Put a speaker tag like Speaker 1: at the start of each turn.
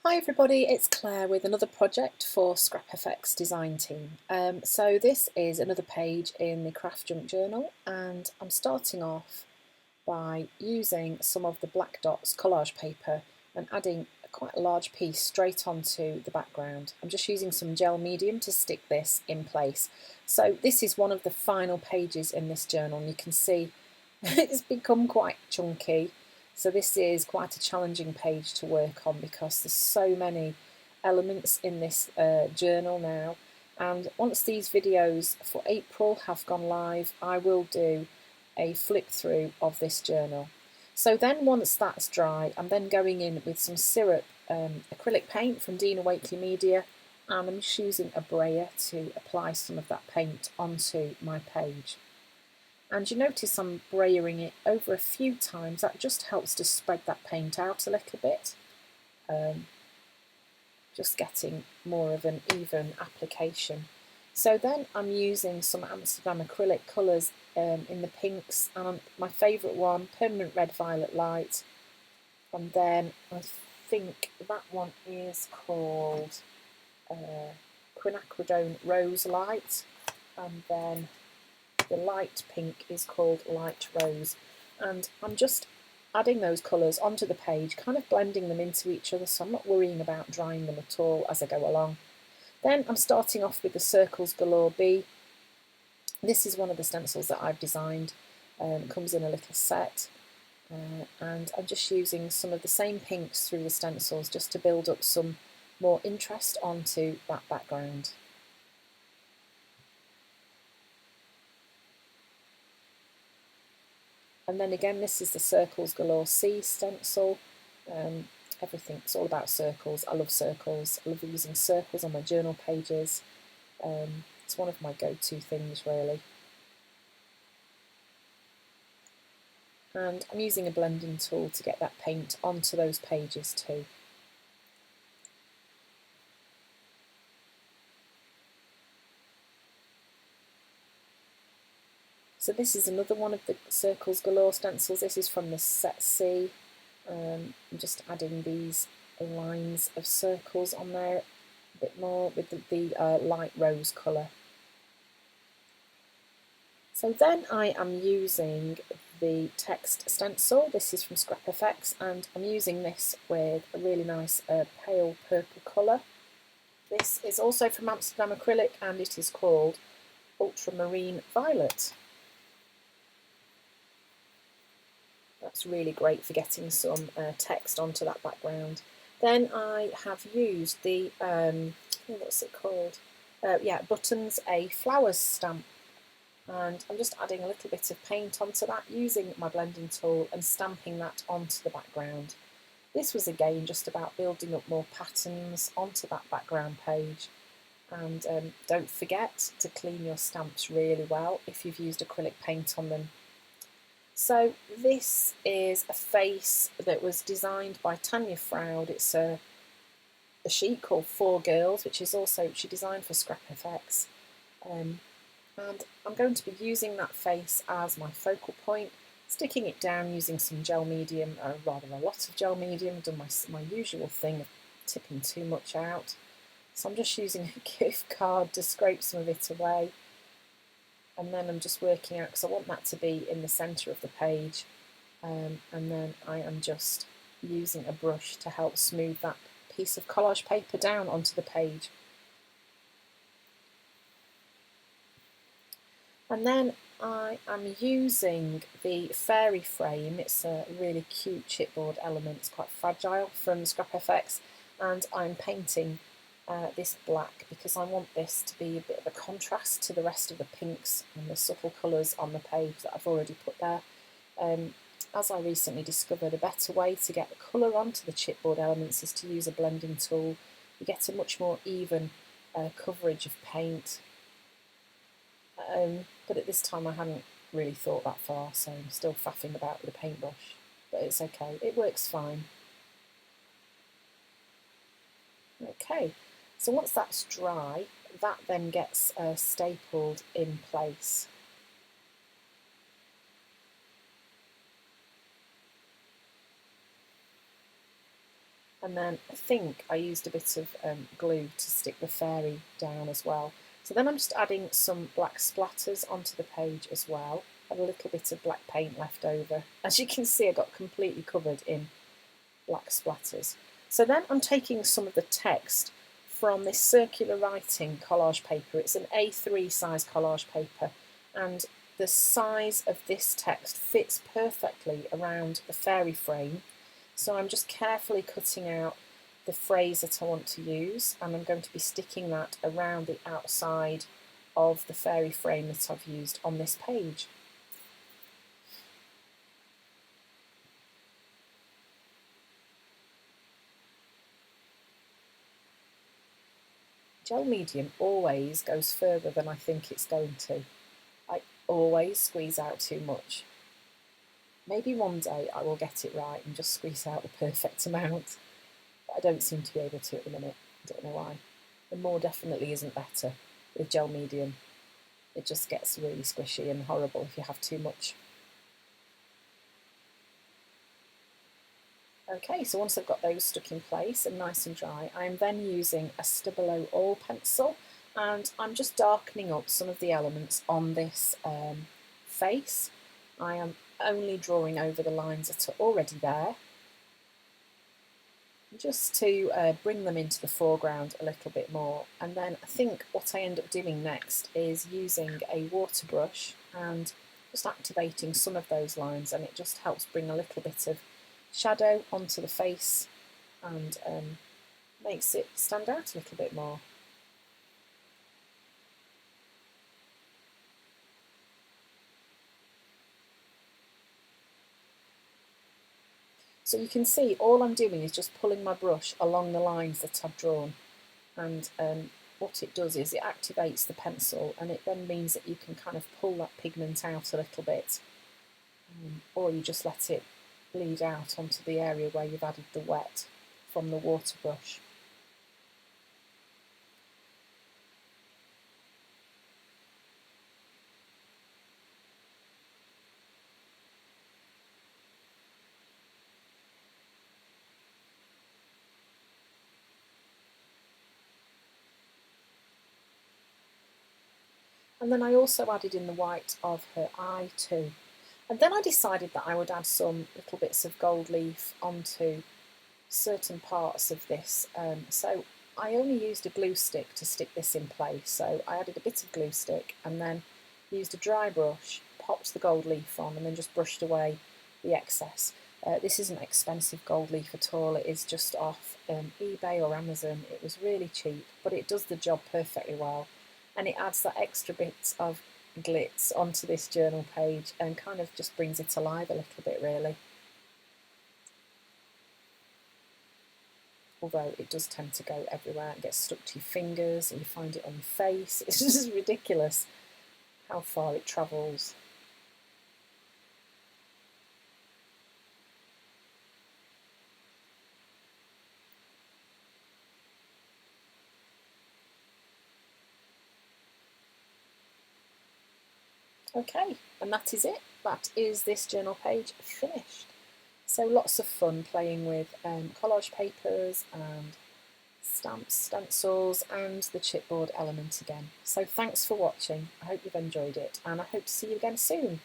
Speaker 1: Hi everybody, it's Claire with another project for Scrap FX design team. So this is another page in the Kraft junk journal, and I'm starting off by using some of the black dots collage paper and adding quite a large piece straight onto the background. I'm just using some gel medium to stick this in place. So this is one of the final pages in this journal, and you can see it's become quite chunky. So this is quite a challenging page to work on because there's so many elements in this journal now. And once these videos for April have gone live, I will do a flip through of this journal. So then once that's dry, I'm then going in with some syrup acrylic paint from Dina Wakley Media, and I'm just using a brayer to apply some of that paint onto my page. And you notice I'm brayering it over a few times. That just helps to spread that paint out a little bit. Just getting more of an even application. So then I'm using some Amsterdam acrylic colours in the pinks, and my favourite one, Permanent Red Violet Light. And then I think that one is called Quinacridone Rose Light. And then the light pink is called Light Rose, and I'm just adding those colours onto the page, kind of blending them into each other, so I'm not worrying about drying them at all as I go along. Then I'm starting off with the Circles Galore B. This is one of the stencils that I've designed. It comes in a little set, and I'm just using some of the same pinks through the stencils just to build up some more interest onto that background. And then again, this is the Circles Galore C stencil. Everything's all about circles. I love circles. I love using circles on my journal pages. It's one of my go-to things, really. And I'm using a blending tool to get that paint onto those pages too. So this is another one of the Circles Galore stencils. This is from the set C. I'm just adding these lines of circles on there a bit more with the light rose colour. So then I am using the text stencil. This is from Scrap FX, and I'm using this with a really nice pale purple colour. This is also from Amsterdam Acrylic, and it is called Ultramarine Violet. That's really great for getting some text onto that background. Then I have used the, what's it called? Buttons A Flowers stamp. And I'm just adding a little bit of paint onto that using my blending tool and stamping that onto the background. This was again just about building up more patterns onto that background page. And don't forget to clean your stamps really well if you've used acrylic paint on them. So this is a face that was designed by Tanya Froud. It's a sheet called Four Girls, which is also, she designed for Scrap FX. And I'm going to be using that face as my focal point, sticking it down using some gel medium, or rather a lot of gel medium. I've done my usual thing of tipping too much out. So I'm just using a gift card to scrape some of it away. And then I'm just working out, because I want that to be in the centre of the page, and then I am just using a brush to help smooth that piece of collage paper down onto the page. And then I am using the fairy frame. It's a really cute chipboard element. It's quite fragile, from Scrap FX, and I'm painting this black because I want this to be a bit of a contrast to the rest of the pinks and the subtle colours on the page that I've already put there. As I recently discovered, a better way to get the colour onto the chipboard elements is to use a blending tool. You get a much more even coverage of paint. But at this time I hadn't really thought that far, so I'm still faffing about with a paintbrush. But it's okay, it works fine. Okay. So once that's dry, that then gets stapled in place. And then I think I used a bit of glue to stick the fairy down as well. So then I'm just adding some black splatters onto the page as well. Had a little bit of black paint left over. As you can see, I got completely covered in black splatters. So then I'm taking some of the text from this circular writing collage paper. It's an A3 size collage paper, and the size of this text fits perfectly around the fairy frame. So I'm just carefully cutting out the phrase that I want to use, and I'm going to be sticking that around the outside of the fairy frame that I've used on this page. Gel medium always goes further than I think it's going to. I always squeeze out too much. Maybe one day I will get it right and just squeeze out the perfect amount, but I don't seem to be able to at the minute. I don't know why. The more definitely isn't better with gel medium. It just gets really squishy and horrible if you have too much. Okay, so once I've got those stuck in place and nice and dry, I'm then using a Stabilo oil pencil, and I'm just darkening up some of the elements on this face. I am only drawing over the lines that are already there, just to bring them into the foreground a little bit more. And then I think what I end up doing next is using a water brush and just activating some of those lines, and it just helps bring a little bit of shadow onto the face and makes it stand out a little bit more. So you can see all I'm doing is just pulling my brush along the lines that I've drawn, and what it does is it activates the pencil, and it then means that you can kind of pull that pigment out a little bit, or you just let it bleed out onto the area where you've added the wet from the water brush. And then I also added in the white of her eye too. And then I decided that I would add some little bits of gold leaf onto certain parts of this. So I only used a glue stick to stick this in place. So I added a bit of glue stick and then used a dry brush, popped the gold leaf on, and then just brushed away the excess. This isn't expensive gold leaf at all. It is just off eBay or Amazon. It was really cheap, but it does the job perfectly well. And it adds that extra bit of glitz onto this journal page and kind of just brings it alive a little bit, really. Although it does tend to go everywhere and get stuck to your fingers, and you find it on your face. It's just ridiculous how far it travels. Okay, and that is it. That is this journal page finished. So lots of fun playing with collage papers and stamps, stencils, and the chipboard element again. So thanks for watching. I hope you've enjoyed it, and I hope to see you again soon.